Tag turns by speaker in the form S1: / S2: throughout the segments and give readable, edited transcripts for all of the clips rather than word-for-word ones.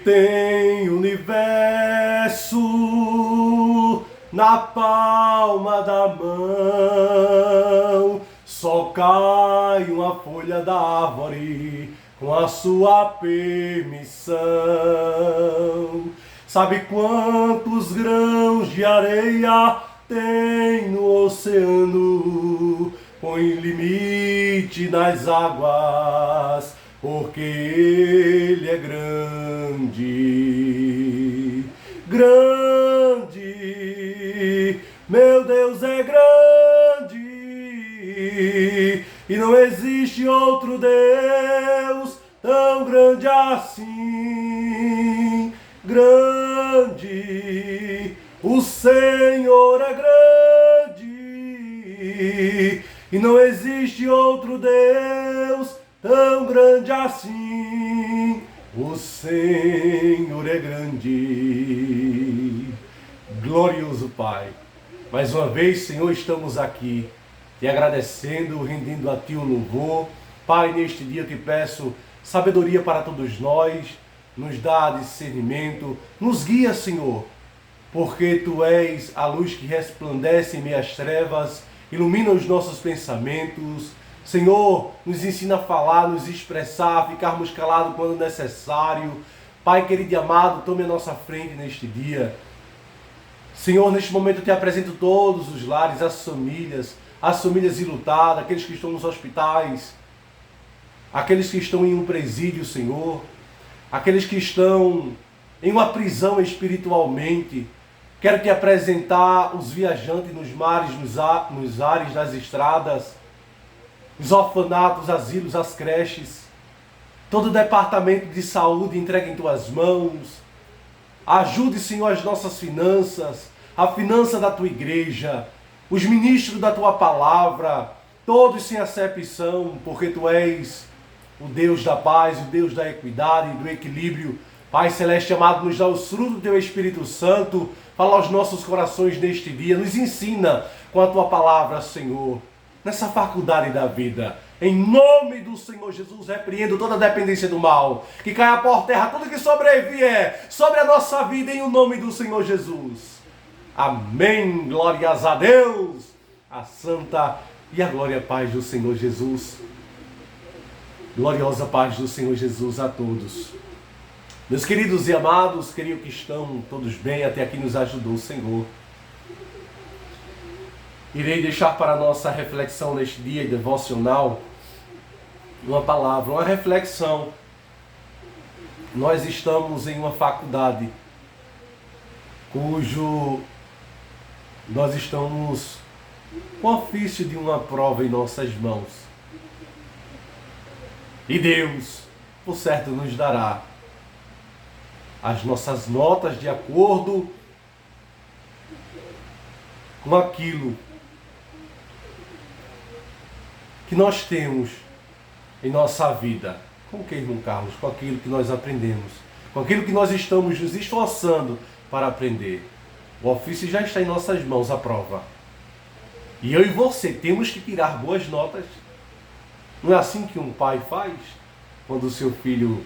S1: tem o universo na palma da mão, só cai uma folha da árvore com a sua permissão. Sabe quantos grãos de areia tem no oceano? Põe limite nas águas, porque Ele é grande. Grande, meu Deus é grande, e não existe outro Deus tão grande assim. Grande, o Senhor é grande, e não existe outro Deus tão grande assim. O Senhor é grande. Glorioso Pai, mais uma vez, Senhor, estamos aqui te agradecendo, rendendo a Ti o louvor. Pai, neste dia eu te peço sabedoria para todos nós, nos dá discernimento, nos guia, Senhor, porque Tu és a luz que resplandece em meias trevas, ilumina os nossos pensamentos. Senhor, nos ensina a falar, nos expressar, ficarmos calados quando necessário. Pai querido e amado, tome a nossa frente neste dia. Senhor, neste momento eu te apresento todos os lares, as famílias enlutadas, aqueles que estão nos hospitais, aqueles que estão em um presídio, Senhor, aqueles que estão em uma prisão espiritualmente. Quero te apresentar os viajantes nos mares, nos ares, nas estradas, os orfanatos, asilos, as creches, todo o departamento de saúde entregue em Tuas mãos. Ajude, Senhor, as nossas finanças, a finança da Tua igreja, os ministros da Tua palavra, todos sem acepção, porque Tu és o Deus da paz, o Deus da equidade e do equilíbrio. Pai Celeste amado, nos dá os frutos do Teu Espírito Santo, fala aos nossos corações neste dia, nos ensina com a Tua palavra, Senhor, nessa faculdade da vida. Em nome do Senhor Jesus, repreendo toda a dependência do mal, que caia por terra tudo que sobrevier sobre a nossa vida, em o nome do Senhor Jesus. Amém. Glórias a Deus, a santa e a glória paz do Senhor Jesus. Gloriosa paz do Senhor Jesus a todos. Meus queridos e amados, creio que estão todos bem, até aqui nos ajudou o Senhor. Irei deixar para a nossa reflexão neste dia devocional uma palavra, uma reflexão. Nós estamos em uma faculdade cujo nós estamos com o ofício de uma prova em nossas mãos. E Deus, por certo, nos dará as nossas notas de acordo com aquilo que nós temos em nossa vida. Com o que, irmão Carlos? Com aquilo que nós aprendemos, com aquilo que nós estamos nos esforçando para aprender. O ofício já está em nossas mãos, a prova. E eu e você temos que tirar boas notas. Não é assim que um pai faz quando o seu filho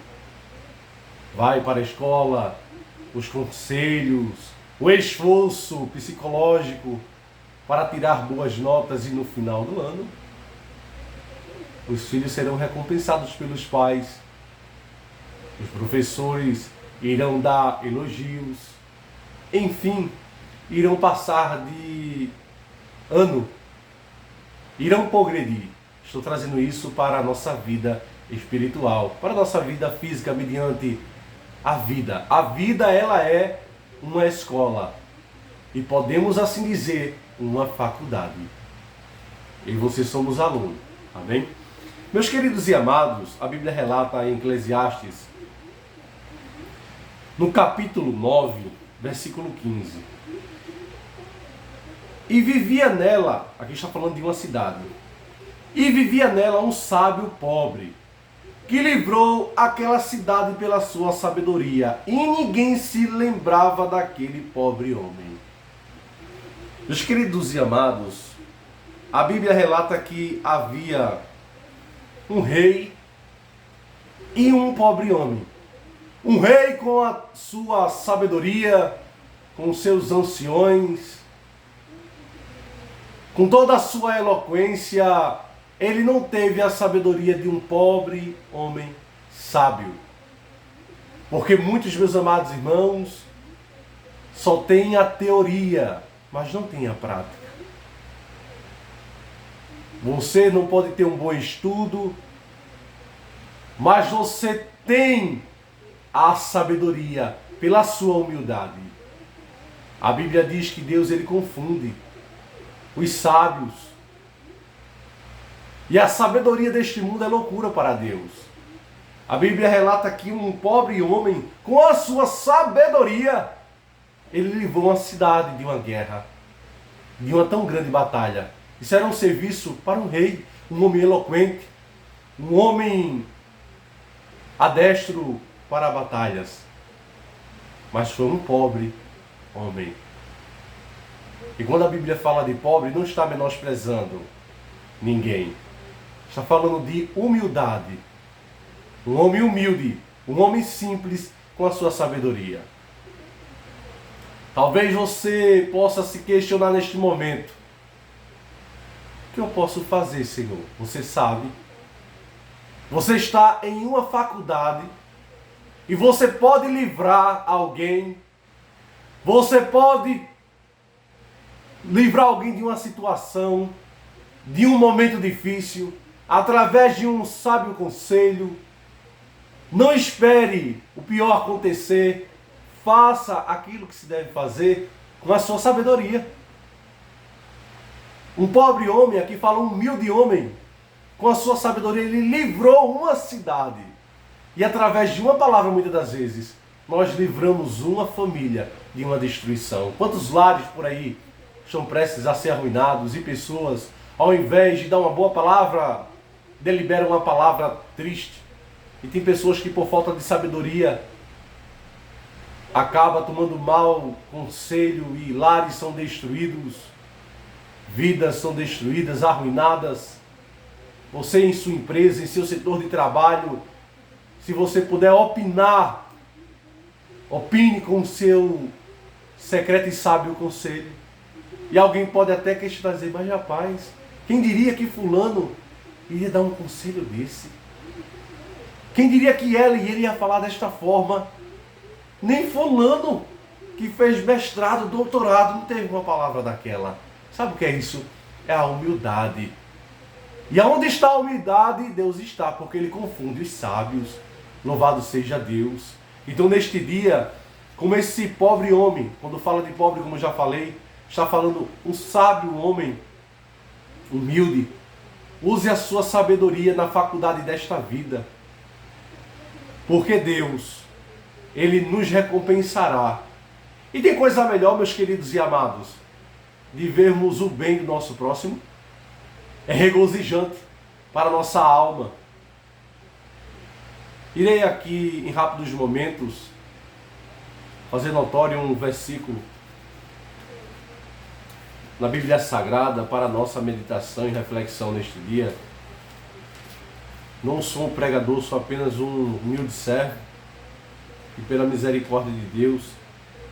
S1: vai para a escola, os conselhos, o esforço psicológico para tirar boas notas, e no final do ano os filhos serão recompensados pelos pais, os professores irão dar elogios, enfim, irão passar de ano, irão progredir. Estou trazendo isso para a nossa vida espiritual, para a nossa vida física, mediante a vida. A vida, ela é uma escola, e podemos assim dizer, uma faculdade. E você somos alunos, amém? Meus queridos e amados, a Bíblia relata em Eclesiastes, no capítulo 9, versículo 15. E vivia nela, aqui está falando de uma cidade, e vivia nela um sábio pobre, que livrou aquela cidade pela sua sabedoria, e ninguém se lembrava daquele pobre homem. Meus queridos e amados, a Bíblia relata que havia um rei e um pobre homem. Um rei com a sua sabedoria, com os seus anciões, com toda a sua eloquência, ele não teve a sabedoria de um pobre homem sábio. Porque muitos, meus amados irmãos, só têm a teoria, mas não têm a prática. Você não pode ter um bom estudo, mas você tem a sabedoria pela sua humildade. A Bíblia diz que Deus ele confunde os sábios. E a sabedoria deste mundo é loucura para Deus. A Bíblia relata que um pobre homem, com a sua sabedoria, ele livrou uma cidade de uma guerra, de uma tão grande batalha. Isso era um serviço para um rei, um homem eloquente, um homem adestro para batalhas. Mas foi um pobre homem. E quando a Bíblia fala de pobre, não está menosprezando ninguém. Está falando de humildade. Um homem humilde, um homem simples com a sua sabedoria. Talvez você possa se questionar neste momento. O que eu posso fazer, Senhor? Você sabe. Você está em uma faculdade e você pode livrar alguém. Você pode livrar alguém de uma situação, de um momento difícil, através de um sábio conselho. Não espere o pior acontecer. Faça aquilo que se deve fazer com a sua sabedoria. Um pobre homem, aqui fala um humilde homem, com a sua sabedoria, ele livrou uma cidade. E através de uma palavra, muitas das vezes, nós livramos uma família de uma destruição. Quantos lares por aí estão prestes a ser arruinados e pessoas, ao invés de dar uma boa palavra, deliberam uma palavra triste. E tem pessoas que, por falta de sabedoria, acaba tomando mau conselho e lares são destruídos, vidas são destruídas, arruinadas. Você em sua empresa, em seu setor de trabalho, se você puder opinar, opine com o seu secreto e sábio conselho. E alguém pode até questionar, dizer, mas rapaz, quem diria que fulano iria dar um conselho desse? Quem diria que ela e ele ia falar desta forma? Nem fulano que fez mestrado, doutorado, não teve uma palavra daquela. Sabe o que é isso? É a humildade. E aonde está a humildade, Deus está, porque Ele confunde os sábios. Louvado seja Deus. Então neste dia, como esse pobre homem, quando fala de pobre, como eu já falei, está falando um sábio homem, humilde. Use a sua sabedoria na faculdade desta vida. Porque Deus, Ele nos recompensará. E tem coisa melhor, meus queridos e amados, de vermos o bem do nosso próximo? É regozijante para a nossa alma. Irei aqui, em rápidos momentos, fazer notório um versículo na Bíblia Sagrada para a nossa meditação e reflexão neste dia. Não sou um pregador, sou apenas um humilde servo. E pela misericórdia de Deus,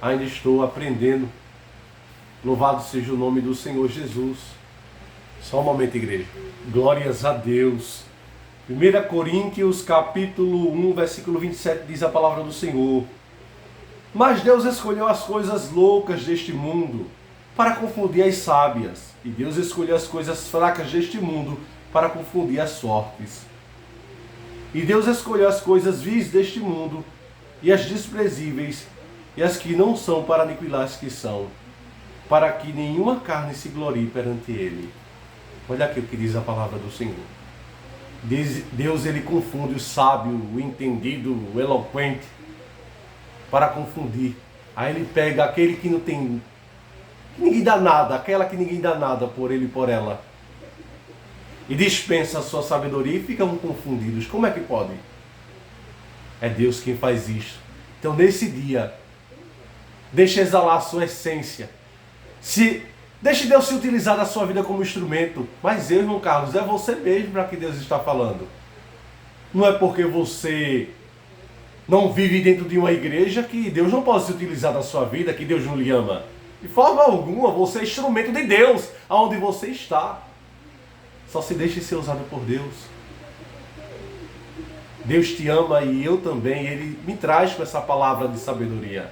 S1: ainda estou aprendendo. Louvado seja o nome do Senhor Jesus. Só um momento, igreja. Glórias a Deus. 1 Coríntios capítulo 1, versículo 27, diz a palavra do Senhor. Mas Deus escolheu as coisas loucas deste mundo para confundir as sábias. E Deus escolheu as coisas fracas deste mundo para confundir as fortes. E Deus escolheu as coisas vis deste mundo e as desprezíveis e as que não são para aniquilar as que são, para que nenhuma carne se glorie perante Ele. Olha aqui o que diz a palavra do Senhor. Deus ele confunde o sábio, o entendido, o eloquente, para confundir. Aí ele pega aquele que não tem, que ninguém dá nada, aquela que ninguém dá nada por ele e por ela, e dispensa a sua sabedoria e ficam confundidos. Como é que pode? É Deus quem faz isso. Então nesse dia, deixe exalar a sua essência. Deixe Deus se utilizar da sua vida como instrumento. Mas eu, irmão Carlos, é você mesmo para que Deus está falando. Não é porque você não vive dentro de uma igreja, que Deus não pode se utilizar da sua vida, que Deus não lhe ama. De forma alguma, você é instrumento de Deus, aonde você está. Só se deixe ser usado por Deus. Deus te ama e eu também. Ele me traz com essa palavra de sabedoria.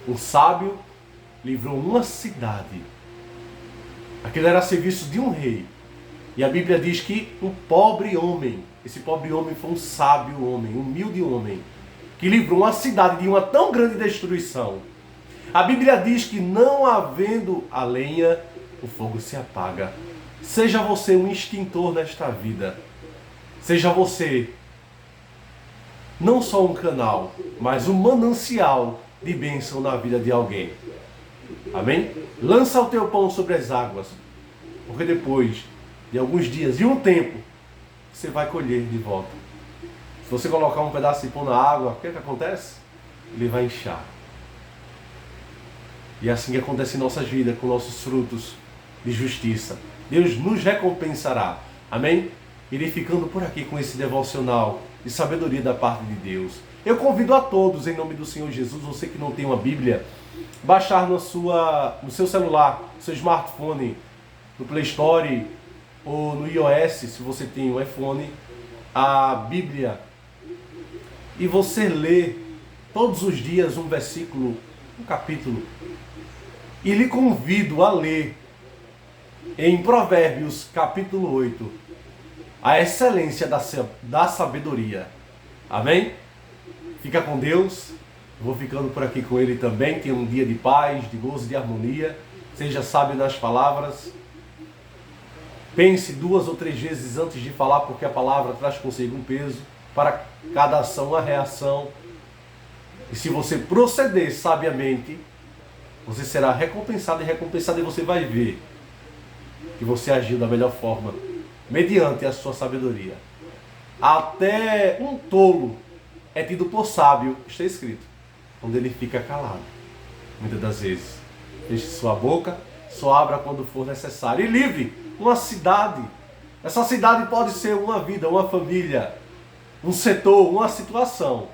S1: Um sábio livrou uma cidade. Aquilo era serviço de um rei. E a Bíblia diz que um pobre homem, esse pobre homem foi um sábio homem, um humilde homem, que livrou uma cidade de uma tão grande destruição. A Bíblia diz que não havendo a lenha, o fogo se apaga. Seja você um extintor nesta vida. Seja você não só um canal, mas um manancial de bênção na vida de alguém. Amém? Lança o teu pão sobre as águas, porque depois de alguns dias e um tempo, você vai colher de volta. Se você colocar um pedaço de pão na água, o que acontece? Ele vai inchar. E é assim que acontece em nossas vidas, com nossos frutos de justiça. Deus nos recompensará. Amém? Irei ficando por aqui com esse devocional de sabedoria da parte de Deus. Eu convido a todos, em nome do Senhor Jesus, você que não tem uma Bíblia, baixar no seu celular, no seu smartphone, no Play Store ou no iOS, se você tem um iPhone, a Bíblia, e você lê todos os dias um versículo, um capítulo. E lhe convido a ler em Provérbios capítulo 8 a excelência da sabedoria. Amém? Fica com Deus. Vou ficando por aqui com Ele também. Tenha um dia de paz, de gozo, de harmonia. Seja sábio nas palavras. Pense 2 ou 3 vezes antes de falar, porque a palavra traz consigo um peso. Para cada ação, uma reação. E se você proceder sabiamente, você será recompensado e você vai ver que você agiu da melhor forma, mediante a sua sabedoria. Até um tolo é tido por sábio, está escrito, quando ele fica calado. Muitas das vezes, feche sua boca, só abra quando for necessário. E livre uma cidade. Essa cidade pode ser uma vida, uma família, um setor, uma situação,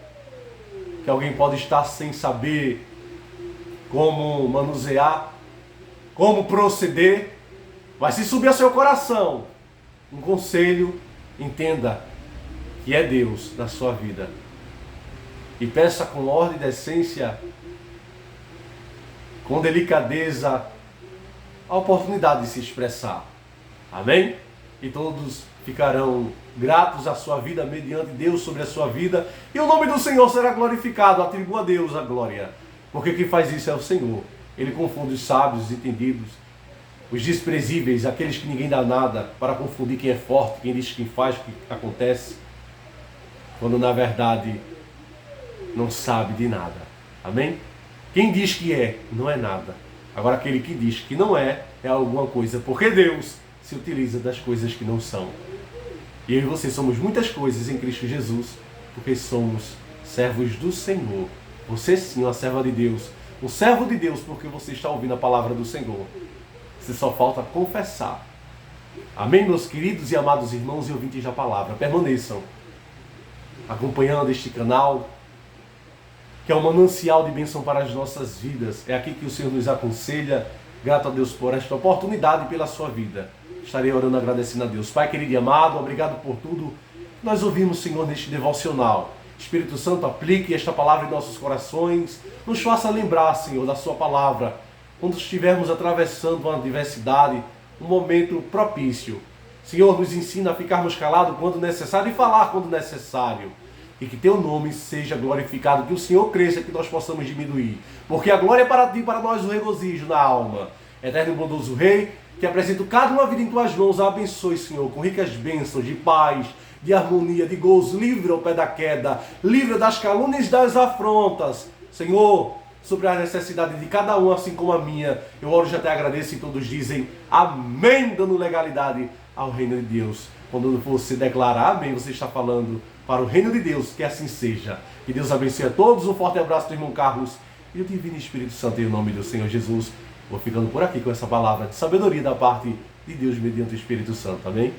S1: que alguém pode estar sem saber como manusear, como proceder, mas se subir ao seu coração um conselho, entenda que é Deus na sua vida. E peça com ordem e decência, com delicadeza, a oportunidade de se expressar. Amém? E todos ficarão gratos à sua vida, mediante Deus sobre a sua vida. E o nome do Senhor será glorificado. Atribua a Deus a glória. Porque quem faz isso é o Senhor. Ele confunde os sábios, os entendidos, os desprezíveis, aqueles que ninguém dá nada, para confundir quem é forte, quem diz quem faz, o que acontece, quando na verdade não sabe de nada. Amém? Quem diz que é, não é nada. Agora aquele que diz que não é alguma coisa, porque Deus se utiliza das coisas que não são. E eu e você somos muitas coisas em Cristo Jesus, porque somos servos do Senhor. Você sim, uma serva de Deus, um servo de Deus, porque você está ouvindo a palavra do Senhor. Você só falta confessar. Amém, meus queridos e amados irmãos e ouvintes da palavra. Permaneçam acompanhando este canal, que é um manancial de bênção para as nossas vidas. É aqui que o Senhor nos aconselha. Grato a Deus por esta oportunidade e pela sua vida. Estarei orando, agradecendo a Deus. Pai querido e amado, obrigado por tudo que nós ouvimos, Senhor, neste devocional. Espírito Santo, aplique esta palavra em nossos corações. Nos faça lembrar, Senhor, da sua palavra, quando estivermos atravessando uma adversidade, um momento propício. Senhor, nos ensina a ficarmos calados quando necessário e falar quando necessário. E que teu nome seja glorificado, que o Senhor cresça, que nós possamos diminuir. Porque a glória é para ti, para nós o regozijo na alma. Eterno e bondoso Rei, que apresento cada uma vida em tuas mãos, a abençoe, Senhor, com ricas bênçãos de paz, de harmonia, de gozo, livre ao pé da queda, livre das calúnias e das afrontas. Senhor, sobre a necessidade de cada um, assim como a minha, eu oro e já te agradeço, e todos dizem amém, dando legalidade ao reino de Deus. Quando você declarar amém, você está falando para o reino de Deus, que assim seja. Que Deus abençoe a todos, um forte abraço do irmão Carlos e o Divino Espírito Santo, em nome do Senhor Jesus. Vou ficando por aqui com essa palavra de sabedoria da parte de Deus mediante o Espírito Santo. Amém?